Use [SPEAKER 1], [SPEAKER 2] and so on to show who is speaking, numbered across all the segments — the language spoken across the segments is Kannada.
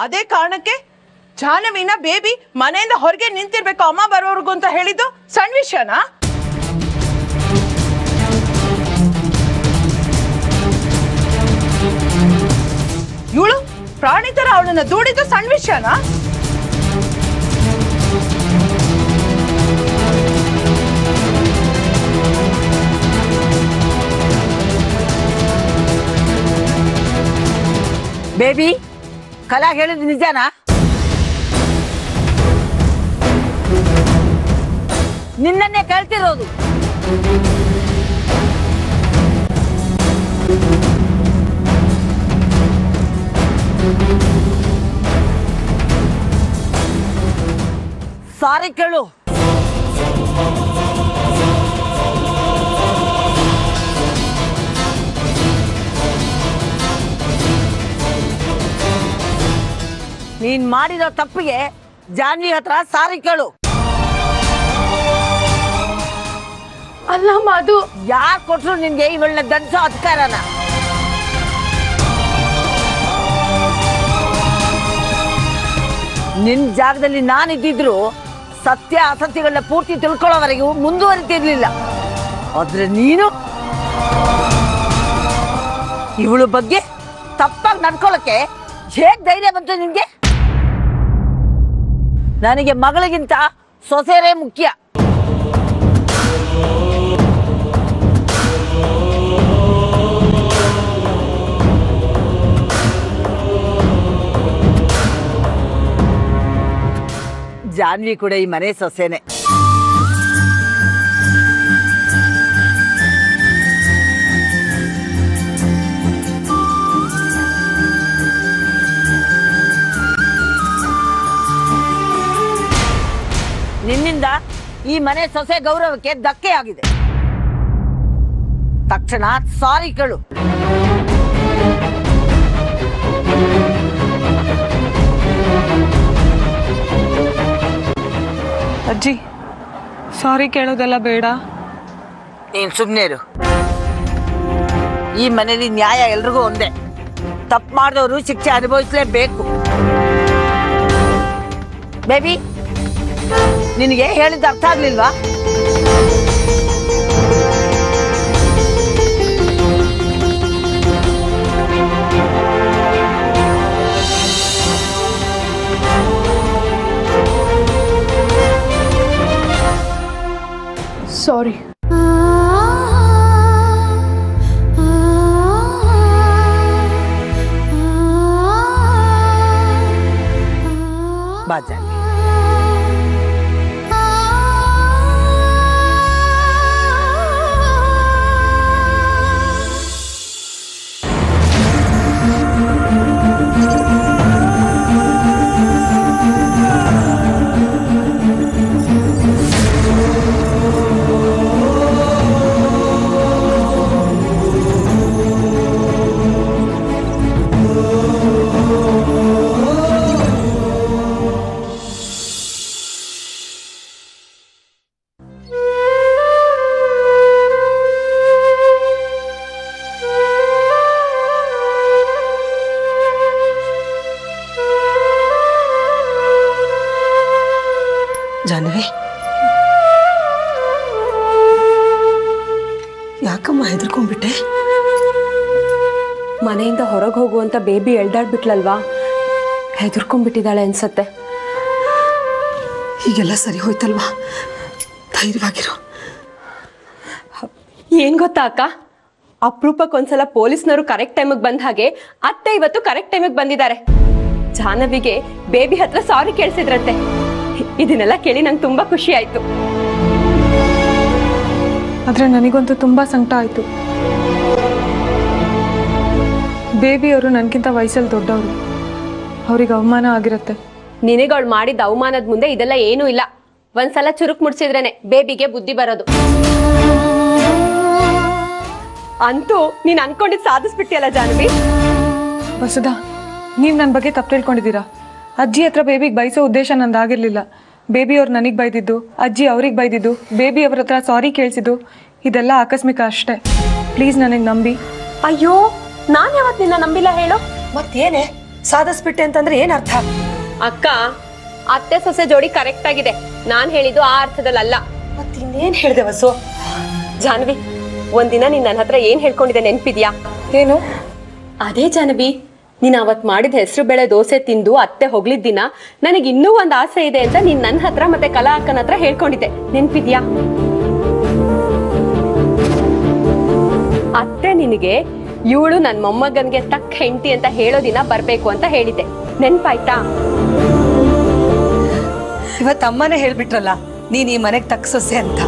[SPEAKER 1] ಅದೇ ಕಾರಣಕ್ಕೆ ಜಾಹ್ನವಿನ ಬೇಬಿ ಮನೆಯಿಂದ ಹೊರಗೆ ನಿಂತಿರ್ಬೇಕು ಅಮ್ಮ ಬರೋರ್ಗು ಅಂತ ಹೇಳಿದ್ದು ಸಣ್ಣ ವಿಷಯನಾ? ಇವಳು ಪ್ರಾಣಿ ತರ ಅವಳನ್ನ ದೂಡಿದ್ದು ಸಣ್ಣ ವಿಷಯನಾ?
[SPEAKER 2] ಬೇಬಿ, ಕಲಾ ಹೇಳಿದ್ ನಿಜಾನಾ? ನಿನ್ನನ್ನೇ ಕೇಳ್ತಿರೋದು. ಸಾರಿ ಕೇಳು. ನೀನ್ ಮಾಡಿರೋ ತಪ್ಪಿಗೆ ಜಾನ್ವಿ ಹತ್ರ ಸಾರಿ ಕೇಳು.
[SPEAKER 3] ಅಲ್ಲಮ್ಮ, ಅದು
[SPEAKER 2] ಯಾರು ಕೊಟ್ರು ನಿನ್ಗೆ ಇವಳನ್ನ ದಂಡಿಸೋ ಅಧಿಕಾರನ? ನಿನ್ ಜಾಗದಲ್ಲಿ ನಾನಿದ್ದಿದ್ರು ಸತ್ಯ ಅಸತ್ಯಗಳನ್ನ ಪೂರ್ತಿ ತಿಳ್ಕೊಳ್ಳೋವರೆಗೂ ಮುಂದುವರಿತಿರ್ಲಿಲ್ಲ. ಆದ್ರೆ ನೀನು ಇವಳ ಬಗ್ಗೆ ತಪ್ಪಾಗಿ ನಡ್ಕೊಳ್ಳೋಕೆ ಹೇಗ್ ಧೈರ್ಯ ಬಂತು ನಿನ್ಗೆ? ನನಗೆ ಮಗಳಿಗಿಂತ ಸೊಸೆರೇ ಮುಖ್ಯ. ಜಾನ್ವಿ ಕೂಡ ಈ ಮನೆ ಸೊಸೆನೆ. ನಿನ್ನಿಂದ ಈ ಮನೆ ಸೊಸೆ ಗೌರವಕ್ಕೆ ಧಕ್ಕೆ ಆಗಿದೆ. ತಕ್ಷಣ ಸಾರಿ ಕೇಳು.
[SPEAKER 3] ಅಜ್ಜಿ, ಸಾರಿ ಕೇಳೋದೆಲ್ಲ ಬೇಡ.
[SPEAKER 2] ನೀನ್ ಸುಮ್ಮನೆ ಇರು. ಈ ಮನೇಲಿ ನ್ಯಾಯ ಎಲ್ರಿಗೂ ಒಂದೇ. ತಪ್ಪು ಮಾಡಿದವರು ಶಿಕ್ಷೆ ಅನುಭವಿಸಲೇಬೇಕು. ಬೇಬಿ, ನಿನಗೆ ಹೇಳಿದ ಅರ್ಥ ಆಗ್ಲಿಲ್ವಾ?
[SPEAKER 3] ಸಾರಿ.
[SPEAKER 2] ಬಾ ಜಾನ್ವಿ.
[SPEAKER 4] ಜಾನ್ವಿ, ಯಾಕಮ್ಮ ಹೆದರ್ಕೊಂಡ್ಬಿಟ್ಟೆ?
[SPEAKER 3] ಮನೆಯಿಂದ ಹೊರಗೆ ಹೋಗುವಂತ ಬೇಬಿ ಎಳ್ದಾಡ್ಬಿಟ್ಲಲ್ವಾ, ಹೆದರ್ಕೊಂಡ್ಬಿಟ್ಟಿದ್ದಾಳೆ ಅನ್ಸತ್ತೆ.
[SPEAKER 4] ಹೀಗೆಲ್ಲ ಸರಿ ಹೋಯ್ತಲ್ವಾ? ಧೈರ್ಯವಾಗಿರು.
[SPEAKER 3] ಏನ್ ಗೊತ್ತಾ ಅಕ್ಕ, ಅಪರೂಪಕ್ಕೊಂದ್ಸಲ ಪೊಲೀಸ್ನವರು ಕರೆಕ್ಟ್ ಟೈಮಿಗೆ ಬಂದ ಹಾಗೆ ಅತ್ತೆ ಇವತ್ತು ಕರೆಕ್ಟ್ ಟೈಮಿಗೆ ಬಂದಿದ್ದಾರೆ. ಜಾಹ್ನವಿಗೆ ಬೇಬಿ ಹತ್ರ ಸಾರಿ ಕೇಳಿಸಿದ್ರಂತೆ. ಇದನ್ನೆಲ್ಲ ಕೇಳಿ ನಂಗೆ ತುಂಬಾ ಖುಷಿ ಆಯ್ತು.
[SPEAKER 5] ಆದ್ರೆ ನನಗಂತೂ ತುಂಬಾ ಸಂಕಟ ಆಯ್ತು. ಬೇಬಿ ಅವರು ನನಗಿಂತ ವಯಸ್ಸಲ್ಲಿ ದೊಡ್ಡವರು, ಅವ್ರಿಗೆ ಅವಮಾನ ಆಗಿರತ್ತೆ.
[SPEAKER 3] ನಿನಗಳು ಮಾಡಿದ ಅವಮಾನದ ಮುಂದೆ ಇದೆಲ್ಲ ಏನೂ ಇಲ್ಲ. ಒಂದ್ಸಲ ಚುರುಕ್ ಮುಡ್ಸಿದ್ರೇನೆ ಬೇಬಿಗೆ ಬುದ್ಧಿ ಬರೋದು. ಅಂತೂ ನೀನ್ ಅನ್ಕೊಂಡಿದ್ ಸಾಧಿಸ್ಬಿಟ್ಟಿಯಲ್ಲ ಜಾಹ್ನವಿ.
[SPEAKER 5] ವಸುಧಾ, ನೀವ್ ನನ್ನ ಬಗ್ಗೆ ತಪ್ಪು ತಿಳ್ಕೊಂಡಿದ್ದೀರಾ. ಅಜ್ಜಿ ಹತ್ರ ಬೇಬಿಗೆ ಬಯಸೋ ಉದ್ದೇಶ ನಂದಾಗಿರ್ಲಿಲ್ಲ. ಬೇಬಿ ಅವ್ರು ನನಗೆ ಬೈದಿದ್ದು, ಅಜ್ಜಿ ಅವ್ರಿಗೆ ಬೈದಿದ್ದು, ಬೇಬಿ ಅವ್ರ ಹತ್ರ ಸಾರಿ ಕೇಳಿಸಿದ್ದು, ಇದೆಲ್ಲ ಆಕಸ್ಮಿಕ ಅಷ್ಟೇ. ಪ್ಲೀಸ್ ನನಗೆ ನಂಬಿ.
[SPEAKER 3] ಅಯ್ಯೋ, ನಾನ್ ಯಾವತ್ತು ನಿನ್ನ ನಂಬಿಲ್ಲ ಹೇಳು.
[SPEAKER 4] ಮತ್ತೇನೆ ಸಾಧಿಸ್ಬಿಟ್ಟೆ ಅಂತಂದ್ರೆ ಏನ್ ಅರ್ಥ?
[SPEAKER 3] ಅಕ್ಕ, ಅತ್ತೆ ಸೊಸೆ ಜೋಡಿ ಕರೆಕ್ಟ್ ಆಗಿದೆ. ನಾನ್ ಹೇಳಿದ್ದು ಆ ಅರ್ಥದಲ್ಲ.
[SPEAKER 4] ಮತ್ತಿನ್ನೇನ್ ಹೇಳ್ದೆ ವಸು?
[SPEAKER 3] ಜಾನ್ವಿ, ಒಂದಿನ ನೀನ್ ನನ್ನ ಹತ್ರ ಏನ್ ಹೇಳ್ಕೊಂಡಿದ್ದೆ ನೆನ್ಪಿದ್ಯಾ?
[SPEAKER 5] ಏನು?
[SPEAKER 3] ಅದೇ ಜಾನವಿ, ನೀನ್ ಅವತ್ ಮಾಡಿದ ಹೆಸರು ಬೇಳೆ ದೋಸೆ ತಿಂದು ಅತ್ತೆ ಹೊಗಳಿದ್ ದಿನ ನನಗೆ ಇನ್ನೂ ಒಂದ್ ಆಸೆ ಇದೆ ಅಂತ ನೀನ್ ನನ್ನ ಹತ್ರ ಮತ್ತೆ ಕಲಾ ಅಕ್ಕನ ಹತ್ರ ಹೇಳ್ಕೊಂಡಿದ್ದೆ, ನೆನ್ಪಿದ್ಯಾ? ಅತ್ತೆ ನಿನಗೆ ಇವಳು ನನ್ ಮೊಮ್ಮಗನ್ಗೆ ತಕ್ಕ ಹೆಂಡತಿ ಅಂತ ಹೇಳೋ ದಿನ ಬರ್ಬೇಕು ಅಂತ ಹೇಳಿದ್ದೆ, ನೆನ್ಪಾಯ್ತಾ?
[SPEAKER 4] ಇವತ್ತು ಅಮ್ಮನೇ ಹೇಳ್ಬಿಟ್ರಲ್ಲ ನೀನ್ ಈ ಮನೆಗ್ ತಕ್ಕ ಸೊಸೆ ಅಂತ.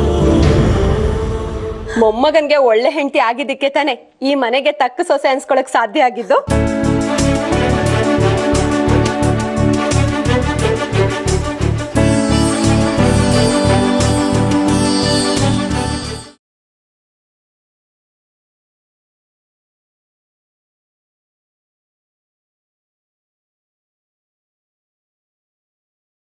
[SPEAKER 3] ಮೊಮ್ಮಗನ್ಗೆ ಒಳ್ಳೆ ಹೆಂಡತಿ ಆಗಿದ್ದಕ್ಕೆ ತಾನೆ ಈ ಮನೆಗೆ ತಕ್ಕ ಸೊಸೆ ಅನ್ಸ್ಕೊಳಕ್ ಸಾಧ್ಯ ಆಗಿದ್ದು.